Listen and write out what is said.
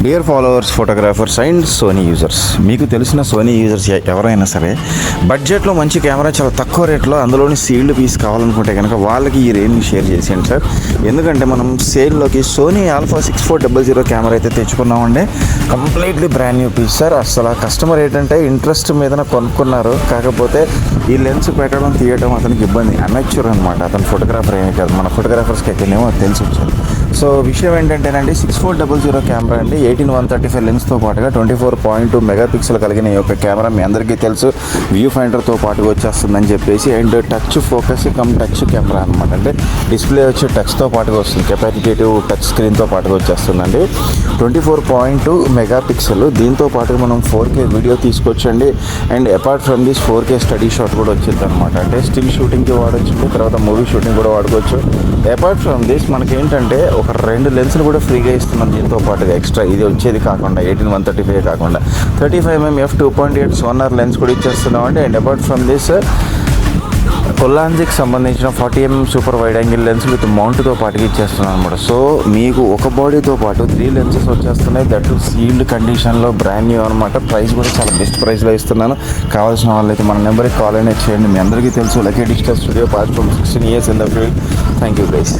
Dear followers, photographers and Sony users, మీకు తెలిసిన Sony users ఎవరైనా సరే బడ్జెట్లో మంచి కెమెరా చాలా తక్కువ రేట్లో అందులోని సీల్డ్ పీస్ కావాలనుకుంటే కనుక వాళ్ళకి ఈ రేంజ్ని షేర్ చేసేయండి సార్. ఎందుకంటే మనం సేల్లోకి సోనీ ఆల్ఫా 6400 కెమెరా అయితే తెచ్చుకున్నామండి. Completely brand new piece sir. అసలు కస్టమర్ ఏంటంటే ఇంట్రెస్ట్ మీద కొనుక్కున్నారు, కాకపోతే ఈ లెన్స్ పెట్టడం తీయడం అతనికి ఇబ్బంది. అమెచ్యూర్ అనమాట, అతను ఫోటోగ్రాఫర్ ఏమీ కాదు. మన ఫోటోగ్రాఫర్స్కి అయితేనేమో తెలిసి వచ్చారు. సో విషయం ఏంటంటేనండి, 6400 కెమెరా అండి, 18-135 లెన్స్తో పాటుగా 24.2 మెగాపిక్సెల్ కలిగిన ఈ యొక్క కెమెరా మీ అందరికీ తెలుసు వ్యూ ఫైండర్తో పాటుగా వచ్చేస్తుందని చెప్పేసి. And touch focus touch camera అనమాట. అంటే డిస్ప్లే వచ్చి టచ్తో పాటుగా వస్తుంది, కెపాసిటేటివ్ టచ్ స్క్రీన్తో పాటుగా వచ్చేస్తుందండి. 24.2 మెగాపిక్సెల్, దీంతో పాటుగా మనం 4K వీడియో తీసుకోవచ్చండి. And apart from this 4K study shot కూడా వచ్చింది అనమాట. అంటే స్టిల్ షూటింగ్కి వాడచ్చు, తర్వాత మూవీ షూటింగ్ కూడా వాడుకోవచ్చు. అపార్ట్ ఫ్రమ్ దిస్ మనకి ఏంటంటే ఒక 2 లెన్సులు కూడా ఫ్రీగా ఇస్తున్నాం దీంతో పాటుగా ఎక్స్ట్రా. ఇది వచ్చేది కాకుండా 18-135 కాకుండా 35mm f2.8 సోనార్ లెన్స్ కూడా ఇచ్చేస్తున్నాం అండి. అండ్ అపార్ట్ ఫ్రమ్ దిస్ కొల్లాంజికి సంబంధించిన 40mm super wide angle lens with మౌంట్తో పాటుగా ఇచ్చేస్తున్నాం అనమాట. సో మీకు ఒక బాడీతో పాటు 3 లెన్సెస్ వచ్చేస్తున్నాయి, దట్ సీల్డ్ కండిషన్లో బ్రాండ్ న్యూ అనమాట. ప్రైస్ కూడా చాలా బెస్ట్ ప్రైస్లో ఇస్తున్నాను. కావాల్సిన వాళ్ళైతే మన నెంబర్కి కాల్ అయినా చేయండి. మీ అందరికీ తెలుసు lucky digital studio past 16 years in the field. Thank you guys.